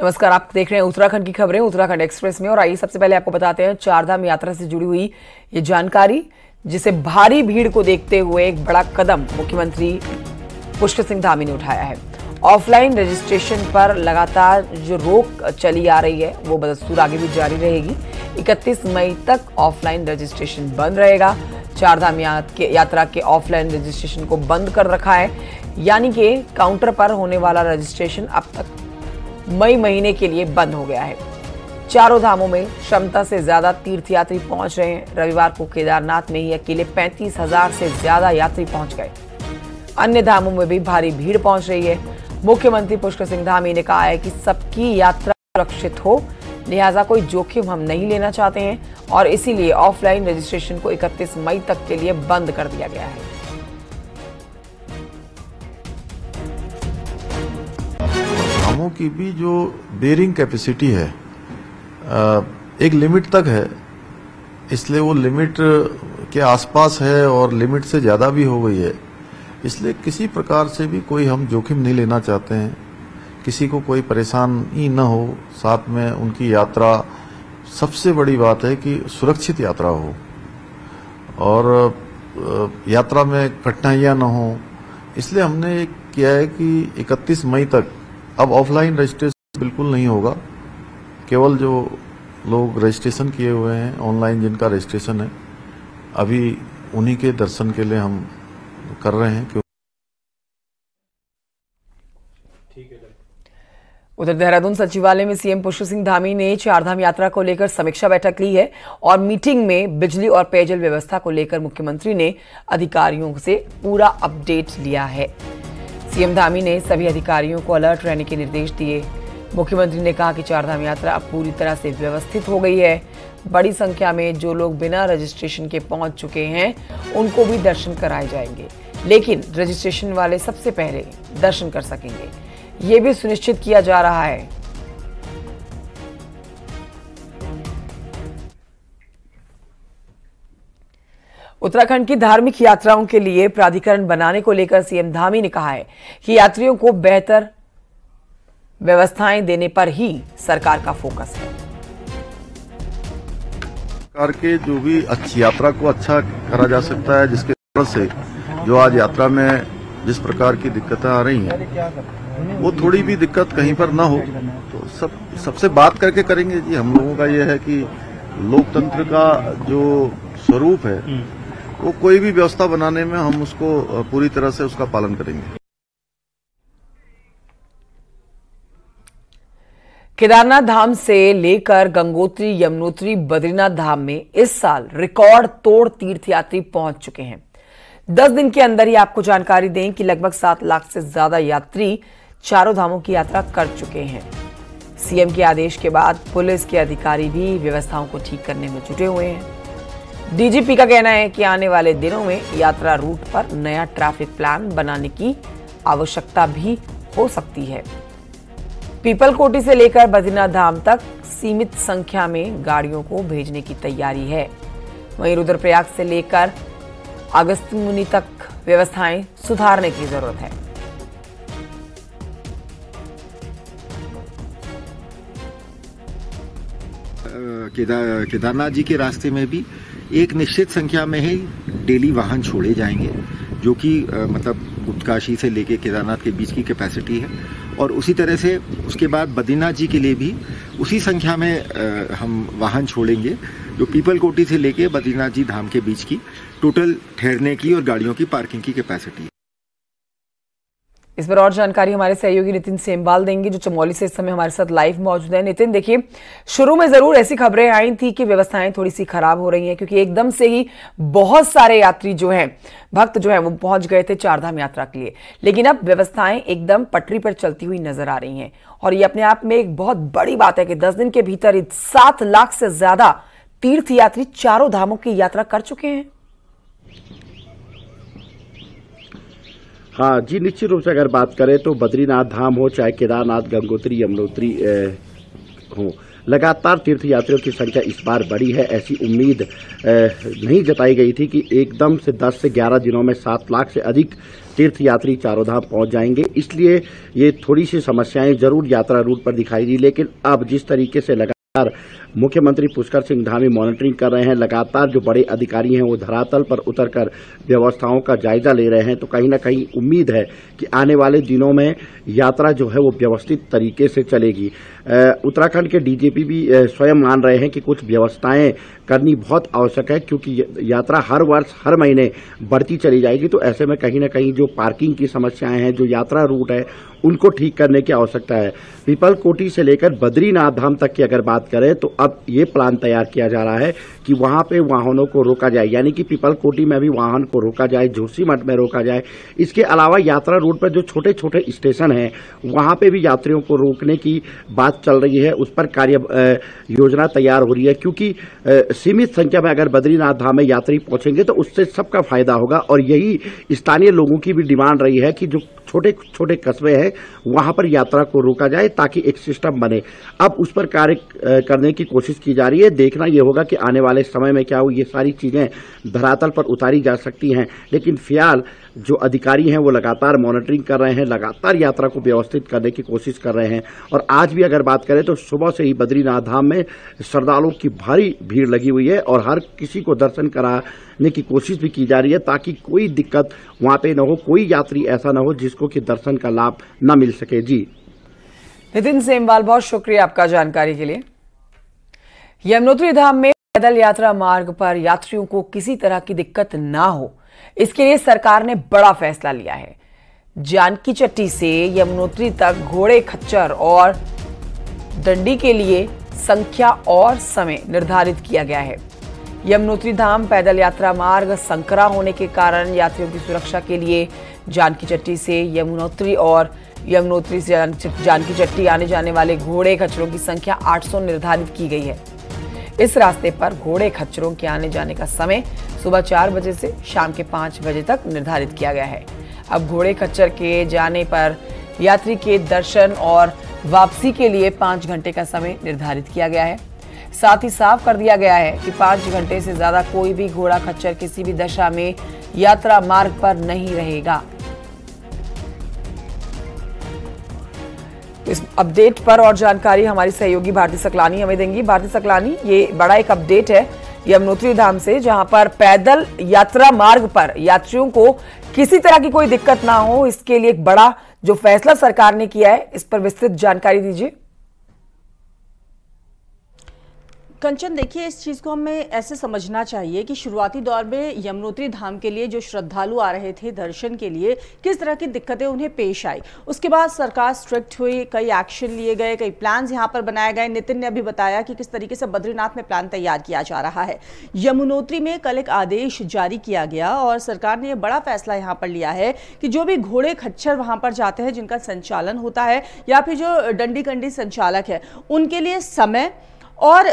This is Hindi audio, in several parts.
नमस्कार, आप देख रहे हैं उत्तराखंड की खबरें उत्तराखंड एक्सप्रेस में। और आइए सबसे पहले आपको बताते हैं चारधाम यात्रा से जुड़ी हुई ये जानकारी, जिसे भारी भीड़ को देखते हुए एक बड़ा कदम मुख्यमंत्री पुष्कर सिंह धामी ने उठाया है। ऑफलाइन रजिस्ट्रेशन पर लगातार जो रोक चली आ रही है वो बदस्तूर आगे भी जारी रहेगी। 31 मई तक ऑफलाइन रजिस्ट्रेशन बंद रहेगा। चारधाम यात्रा के ऑफलाइन रजिस्ट्रेशन को बंद कर रखा है, यानी कि काउंटर पर होने वाला रजिस्ट्रेशन अब तक मई महीने के लिए बंद हो गया है। चारों धामों में क्षमता से ज्यादा तीर्थयात्री पहुंच रहे हैं। रविवार को केदारनाथ में ही अकेले 35,000 से ज्यादा यात्री पहुंच गए। अन्य धामों में भी भारी भीड़ पहुंच रही है। मुख्यमंत्री पुष्कर सिंह धामी ने कहा है कि सबकी यात्रा सुरक्षित हो, लिहाजा कोई जोखिम हम नहीं लेना चाहते हैं और इसीलिए ऑफलाइन रजिस्ट्रेशन को 31 मई तक के लिए बंद कर दिया गया है। धामों की भी जो बेयरिंग कैपेसिटी है एक लिमिट तक है, इसलिए वो लिमिट के आसपास है और लिमिट से ज्यादा भी हो गई है। इसलिए किसी प्रकार से भी कोई हम जोखिम नहीं लेना चाहते हैं, किसी को कोई परेशानी न हो। साथ में उनकी यात्रा, सबसे बड़ी बात है कि सुरक्षित यात्रा हो और यात्रा में कठिनाइयां न हो। इसलिए हमने ये किया है कि 31 मई तक अब ऑफलाइन रजिस्ट्रेशन बिल्कुल नहीं होगा। केवल जो लोग रजिस्ट्रेशन किए हुए हैं ऑनलाइन, जिनका रजिस्ट्रेशन है, अभी उन्हीं के दर्शन के लिए हम कर रहे हैं। उधर देहरादून सचिवालय में सीएम पुष्कर सिंह धामी ने चारधाम यात्रा को लेकर समीक्षा बैठक ली है और मीटिंग में बिजली और पेयजल व्यवस्था को लेकर मुख्यमंत्री ने अधिकारियों से पूरा अपडेट लिया है। सीएम धामी ने सभी अधिकारियों को अलर्ट रहने के निर्देश दिए। मुख्यमंत्री ने कहा कि चारधाम यात्रा अब पूरी तरह से व्यवस्थित हो गई है। बड़ी संख्या में जो लोग बिना रजिस्ट्रेशन के पहुंच चुके हैं उनको भी दर्शन कराए जाएंगे, लेकिन रजिस्ट्रेशन वाले सबसे पहले दर्शन कर सकेंगे, ये भी सुनिश्चित किया जा रहा है। उत्तराखंड की धार्मिक यात्राओं के लिए प्राधिकरण बनाने को लेकर सीएम धामी ने कहा है कि यात्रियों को बेहतर व्यवस्थाएं देने पर ही सरकार का फोकस है। सरकार के जो भी अच्छी यात्रा को अच्छा करा जा सकता है, जिसके वजह से जो आज यात्रा में जिस प्रकार की दिक्कतें आ रही हैं वो थोड़ी भी दिक्कत कहीं पर ना हो, तो सबसे बात करके करेंगे जी। हम लोगों का ये है कि लोकतंत्र का जो स्वरूप है वो कोई भी व्यवस्था बनाने में हम उसको पूरी तरह से उसका पालन करेंगे। केदारनाथ धाम से लेकर गंगोत्री, यमुनोत्री, बद्रीनाथ धाम में इस साल रिकॉर्ड तोड़ तीर्थयात्री पहुंच चुके हैं। 10 दिन के अंदर ही आपको जानकारी दें कि लगभग 7 लाख से ज्यादा यात्री चारों धामों की यात्रा कर चुके हैं। सीएम के आदेश के बाद पुलिस के अधिकारी भी व्यवस्थाओं को ठीक करने में जुटे हुए हैं। डीजीपी का कहना है कि आने वाले दिनों में यात्रा रूट पर नया ट्रैफिक प्लान बनाने की आवश्यकता भी हो सकती है। पीपलकोटी से लेकर बद्रीनाथ धाम तक सीमित संख्या में गाड़ियों को भेजने की तैयारी है। वहीं रुद्रप्रयाग से लेकर अगस्त्यमुनि तक व्यवस्थाएं सुधारने की जरूरत है। केदारनाथ जी के रास्ते में भी एक निश्चित संख्या में ही डेली वाहन छोड़े जाएंगे, जो कि मतलब उत्तकाशी से लेके केदारनाथ के बीच की कैपेसिटी है। और उसी तरह से उसके बाद बद्रीनाथ जी के लिए भी उसी संख्या में हम वाहन छोड़ेंगे, जो पीपलकोटी से लेके बद्रीनाथ जी धाम के बीच की टोटल ठहरने की और गाड़ियों की पार्किंग की कैपेसिटी है। इस पर और जानकारी हमारे सहयोगी नितिन सेमवाल देंगे, जो चमोली से इस समय हमारे साथ लाइव मौजूद है। नितिन, देखिए, शुरू में जरूर ऐसी खबरें आई थी कि व्यवस्थाएं थोड़ी सी खराब हो रही हैं, क्योंकि एकदम से ही बहुत सारे यात्री जो हैं, भक्त जो हैं, वो पहुंच गए थे चारधाम यात्रा के लिए। लेकिन अब व्यवस्थाएं एकदम पटरी पर चलती हुई नजर आ रही हैं और ये अपने आप में एक बहुत बड़ी बात है कि 10 दिन के भीतर 7 लाख से ज्यादा तीर्थयात्री चारों धामों की यात्रा कर चुके हैं। हाँ जी, निश्चित रूप से अगर बात करें तो बद्रीनाथ धाम हो, चाहे केदारनाथ, गंगोत्री, यमुनोत्री हो, लगातार तीर्थयात्रियों की संख्या इस बार बढ़ी है। ऐसी उम्मीद नहीं जताई गई थी कि एकदम से 10 से 11 दिनों में 7 लाख से अधिक तीर्थयात्री चारों धाम पहुंच जाएंगे। इसलिए ये थोड़ी सी समस्याएं जरूर यात्रा रूट पर दिखाई दी, लेकिन अब जिस तरीके से लगातार मुख्यमंत्री पुष्कर सिंह धामी मॉनिटरिंग कर रहे हैं, लगातार जो बड़े अधिकारी हैं वो धरातल पर उतरकर व्यवस्थाओं का जायजा ले रहे हैं, तो कहीं ना कहीं उम्मीद है कि आने वाले दिनों में यात्रा जो है वो व्यवस्थित तरीके से चलेगी। उत्तराखंड के डीजीपी भी स्वयं मान रहे हैं कि कुछ व्यवस्थाएं करनी बहुत आवश्यक है, क्योंकि यात्रा हर वर्ष हर महीने बढ़ती चली जाएगी। तो ऐसे में कहीं ना कहीं जो पार्किंग की समस्याएं हैं, जो यात्रा रूट है, उनको ठीक करने की आवश्यकता है। पीपल कोटी से लेकर बद्रीनाथ धाम तक की अगर बात करें तो अब ये प्लान तैयार किया जा रहा है कि वहां पे वाहनों को रोका जाए, यानी कि पीपल कोटी में भी वाहन को रोका जाए, जोशीमठ में रोका जाए। इसके अलावा यात्रा रूट पर जो छोटे छोटे स्टेशन हैं वहां पे भी यात्रियों को रोकने की बात चल रही है, उस पर कार्य योजना तैयार हो रही है, क्योंकि सीमित संख्या में अगर बद्रीनाथ धाम में यात्री पहुंचेंगे तो उससे सबका फायदा होगा। और यही स्थानीय लोगों की भी डिमांड रही है कि जो छोटे छोटे कस्बे हैं वहां पर यात्रा को रोका जाए ताकि एक सिस्टम बने। अब उस पर कार्य करने की कोशिश की जा रही है। देखना यह होगा कि आने वाले समय में क्या हो, ये सारी चीजें धरातल पर उतारी जा सकती हैं। लेकिन फिलहाल जो अधिकारी हैं वो लगातार मॉनिटरिंग कर रहे हैं, लगातार यात्रा को व्यवस्थित करने की कोशिश कर रहे हैं। और आज भी अगर बात करें तो सुबह से ही बद्रीनाथ धाम में श्रद्धालुओं की भारी भीड़ लगी हुई है और हर किसी को दर्शन कराने की कोशिश भी की जा रही है ताकि कोई दिक्कत वहां पे न हो, कोई यात्री ऐसा न हो जिसको कि दर्शन का लाभ न मिल सके। जी नितिन सेमवाल, बहुत शुक्रिया आपका जानकारी के लिए। यमुनोत्री धाम में पैदल यात्रा मार्ग पर यात्रियों को किसी तरह की दिक्कत ना हो, इसके लिए सरकार ने बड़ा फैसला लिया है। जानकी चट्टी से यमुनोत्री तक घोड़े, खच्चर और डंडी के लिए संख्या और समय निर्धारित किया गया है। यमुनोत्री धाम पैदल यात्रा मार्ग संकरा होने के कारण यात्रियों की सुरक्षा के लिए जानकी चट्टी से यमुनोत्री और यमुनोत्री से जानकी चट्टी आने जाने वाले घोड़े, खच्चरों की संख्या 800 निर्धारित की गई है। इस रास्ते पर घोड़े, खच्चरों के आने जाने का समय सुबह 4 बजे से शाम के 5 बजे तक निर्धारित किया गया है। अब घोड़े, खच्चर के जाने पर यात्री के दर्शन और वापसी के लिए 5 घंटे का समय निर्धारित किया गया है। साथ ही साफ कर दिया गया है कि 5 घंटे से ज्यादा कोई भी घोड़ा, खच्चर किसी भी दशा में यात्रा मार्ग पर नहीं रहेगा। इस अपडेट पर और जानकारी हमारी सहयोगी भारती सकलानी हमें देंगी। भारती सकलानी, ये बड़ा एक अपडेट है यमुनोत्री धाम से, जहां पर पैदल यात्रा मार्ग पर यात्रियों को किसी तरह की कोई दिक्कत ना हो, इसके लिए एक बड़ा जो फैसला सरकार ने किया है, इस पर विस्तृत जानकारी दीजिए। कंचन, देखिए, इस चीज़ को हमें ऐसे समझना चाहिए कि शुरुआती दौर में यमुनोत्री धाम के लिए जो श्रद्धालु आ रहे थे दर्शन के लिए, किस तरह की दिक्कतें उन्हें पेश आई। उसके बाद सरकार स्ट्रिक्ट हुई, कई एक्शन लिए गए, कई प्लान्स यहाँ पर बनाए गए। नितिन ने अभी बताया कि किस तरीके से बद्रीनाथ में प्लान तैयार किया जा रहा है। यमुनोत्री में कल एक आदेश जारी किया गया और सरकार ने बड़ा फैसला यहाँ पर लिया है कि जो भी घोड़े, खच्चर वहाँ पर जाते हैं, जिनका संचालन होता है, या फिर जो डंडी कंडी संचालक है, उनके लिए समय और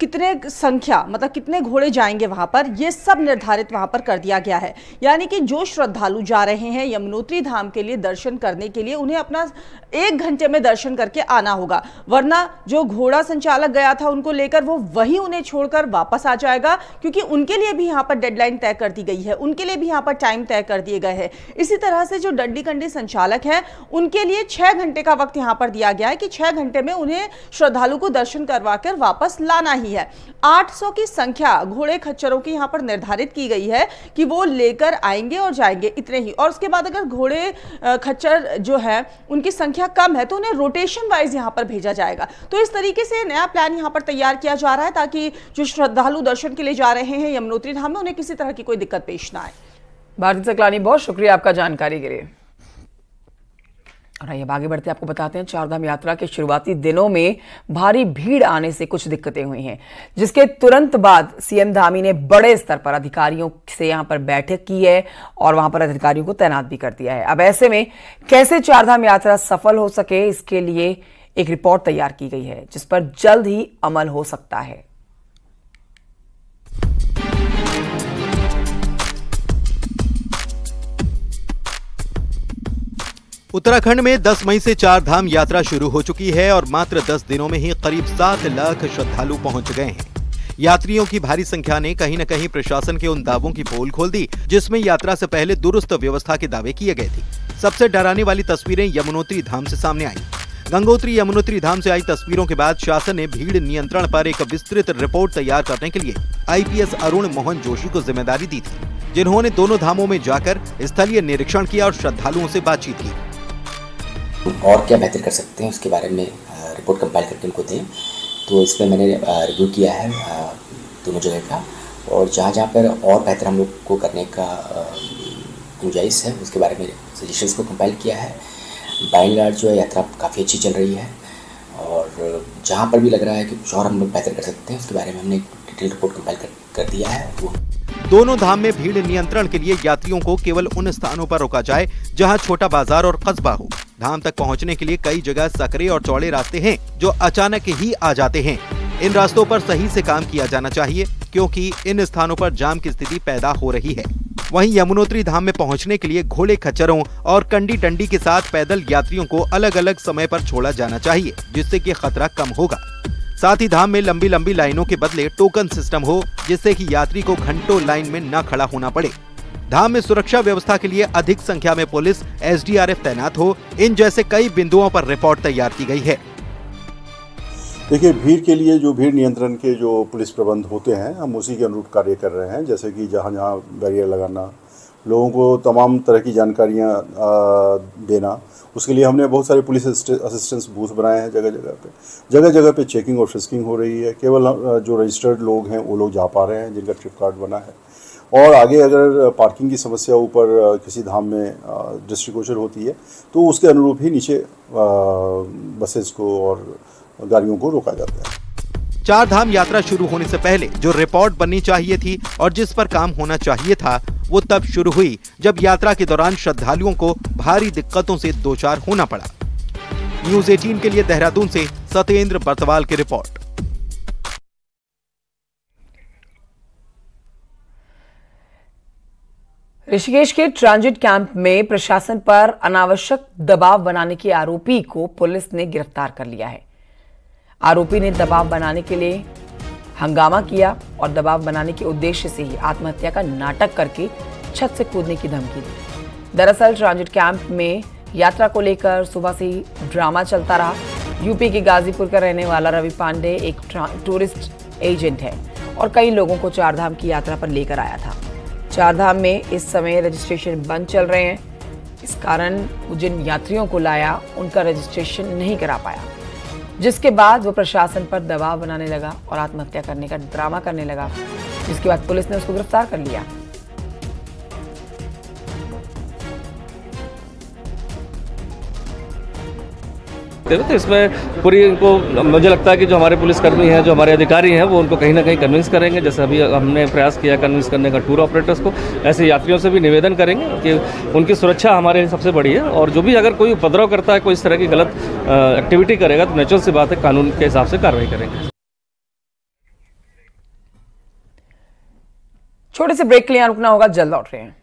कितने संख्या, मतलब कितने घोड़े जाएंगे वहां पर, ये सब निर्धारित वहां पर कर दिया गया है। यानी कि जो श्रद्धालु जा रहे हैं यमुनोत्री धाम के लिए दर्शन करने के लिए, उन्हें अपना 1 घंटे में दर्शन करके आना होगा, वरना जो घोड़ा संचालक गया था उनको लेकर वो वही उन्हें छोड़कर वापस आ जाएगा, क्योंकि उनके लिए भी यहाँ पर डेडलाइन तय कर दी गई है, उनके लिए भी यहाँ पर टाइम तय कर दिए गए हैं। इसी तरह से जो डंडी कंडी संचालक है उनके लिए 6 घंटे का वक्त यहाँ पर दिया गया है कि 6 घंटे में उन्हें श्रद्धालु को दर्शन करवा कर वापस लाना ही है। 800 की संख्या घोड़े, खच्चरों की यहां पर निर्धारित की गई है कि वो लेकर आएंगे और जाएंगे, इतने ही। और उसके बाद अगर घोड़े, खच्चर जो है उनकी संख्या कम है तो उन्हें रोटेशन वाइज यहां पर भेजा जाएगा। तो इस तरीके से नया प्लान यहां पर तैयार किया जा रहा है ताकि जो श्रद्धालु दर्शन के लिए जा रहे हैं यमुनोत्री धाम में, उन्हें किसी तरह की कोई दिक्कत पेश ना आए। भारती सकलानी, बहुत शुक्रिया आपका जानकारी के लिए। और आइए आगे बढ़ते आपको बताते हैं, चारधाम यात्रा के शुरुआती दिनों में भारी भीड़ आने से कुछ दिक्कतें हुई हैं, जिसके तुरंत बाद सीएम धामी ने बड़े स्तर पर अधिकारियों से यहां पर बैठक की है और वहां पर अधिकारियों को तैनात भी कर दिया है। अब ऐसे में कैसे चारधाम यात्रा सफल हो सके, इसके लिए एक रिपोर्ट तैयार की गई है जिस पर जल्द ही अमल हो सकता है। उत्तराखंड में 10 मई से 4 धाम यात्रा शुरू हो चुकी है और मात्र 10 दिनों में ही करीब 7 लाख श्रद्धालु पहुंच गए हैं। यात्रियों की भारी संख्या ने कहीं न कहीं प्रशासन के उन दावों की पोल खोल दी जिसमें यात्रा से पहले दुरुस्त व्यवस्था के दावे किए गए थे। सबसे डराने वाली तस्वीरें यमुनोत्री धाम से सामने आई। गंगोत्री यमुनोत्री धाम से आई तस्वीरों के बाद शासन ने भीड़ नियंत्रण पर एक विस्तृत रिपोर्ट तैयार करने के लिए IPS अरुण मोहन जोशी को जिम्मेदारी दी थी, जिन्होंने दोनों धामों में जाकर स्थलीय निरीक्षण किया और श्रद्धालुओं से बातचीत की। और क्या बेहतर कर सकते हैं उसके बारे में रिपोर्ट कंपाइल करके उनको दें। तो इस पर मैंने रिव्यू किया है दोनों जगह का, और जहाँ जहाँ पर और बेहतर हम लोग को करने का गुंजाइश है उसके बारे में सजेशंस को कंपाइल किया है। बाय एंड लार्ज जो है यात्रा काफ़ी अच्छी चल रही है, और जहाँ पर भी लग रहा है कि कुछ और हम लोग बेहतर कर सकते हैं उसके बारे में हमने एक डिटेल रिपोर्ट कंपाइल कर दिया है। वो दोनों धाम में भीड़ नियंत्रण के लिए यात्रियों को केवल उन स्थानों पर रोका जाए जहां छोटा बाजार और कस्बा हो। धाम तक पहुंचने के लिए कई जगह सकरे और चौड़े रास्ते हैं जो अचानक ही आ जाते हैं। इन रास्तों पर सही से काम किया जाना चाहिए क्योंकि इन स्थानों पर जाम की स्थिति पैदा हो रही है। वहीं यमुनोत्री धाम में पहुंचने के लिए घोड़े खच्चरों और कंडी डंडी के साथ पैदल यात्रियों को अलग अलग समय पर छोड़ा जाना चाहिए, जिससे कि खतरा कम होगा। साथ ही धाम में लंबी लंबी लाइनों के बदले टोकन सिस्टम हो, जिससे कि यात्री को घंटों लाइन में न खड़ा होना पड़े। धाम में सुरक्षा व्यवस्था के लिए अधिक संख्या में पुलिस SDRF तैनात हो। इन जैसे कई बिंदुओं पर रिपोर्ट तैयार की गई है। देखिए, भीड़ के लिए जो भीड़ नियंत्रण के जो पुलिस प्रबंध होते हैं, हम उसी के अनुरूप कार्य कर रहे हैं। जैसे कि जहाँ जहाँ बैरियर लगाना, लोगों को तमाम तरह की जानकारियाँ देना, उसके लिए हमने बहुत सारे पुलिस असिस्टेंस बूथ बनाए हैं जगह जगह पे चेकिंग और फ्रिस्किंग हो रही है। केवल जो रजिस्टर्ड लोग हैं वो लोग जा पा रहे हैं जिनका ट्रिप कार्ड बना है। और आगे अगर पार्किंग की समस्या ऊपर किसी धाम में दृष्टिगोचर होती है तो उसके अनुरूप ही नीचे बसेस को और गाड़ियों को रोका जाता है। 4 धाम यात्रा शुरू होने से पहले जो रिपोर्ट बननी चाहिए थी और जिस पर काम होना चाहिए था वो तब शुरू हुई जब यात्रा के दौरान श्रद्धालुओं को भारी दिक्कतों से दो चार होना पड़ा। न्यूज़ 18 के लिए देहरादून से सत्येंद्र बर्तवाल की रिपोर्ट। ऋषिकेश के ट्रांजिट कैंप में प्रशासन पर अनावश्यक दबाव बनाने के आरोपी को पुलिस ने गिरफ्तार कर लिया है। आरोपी ने दबाव बनाने के लिए हंगामा किया और दबाव बनाने के उद्देश्य से ही आत्महत्या का नाटक करके छत से कूदने की धमकी दी। दरअसल ट्रांजिट कैंप में यात्रा को लेकर सुबह से ही ड्रामा चलता रहा। यूपी के गाजीपुर का रहने वाला रवि पांडे एक टूरिस्ट एजेंट है और कई लोगों को चारधाम की यात्रा पर लेकर आया था। चारधाम में इस समय रजिस्ट्रेशन बंद चल रहे हैं, इस कारण जिन यात्रियों को लाया उनका रजिस्ट्रेशन नहीं करा पाया, जिसके बाद वो प्रशासन पर दबाव बनाने लगा और आत्महत्या करने का ड्रामा करने लगा, जिसके बाद पुलिस ने उसको गिरफ्तार कर लिया। तो इसमें पूरी इनको मुझे लगता है कि जो हमारे पुलिसकर्मी हैं, जो हमारे अधिकारी हैं, वो उनको कहीं ना कहीं कन्विंस करेंगे। जैसे अभी हमने प्रयास किया कन्विंस करने का टूर ऑपरेटर्स को, ऐसे यात्रियों से भी निवेदन करेंगे कि उनकी सुरक्षा हमारे लिए सबसे बड़ी है। और जो भी अगर कोई उपद्रव करता है, कोई इस तरह की गलत एक्टिविटी करेगा तो नेचुरल सी बात है कानून के हिसाब से कार्रवाई करेंगे। छोटे से ब्रेक के लिए रुकना होगा, जल्द लौट रहे हैं।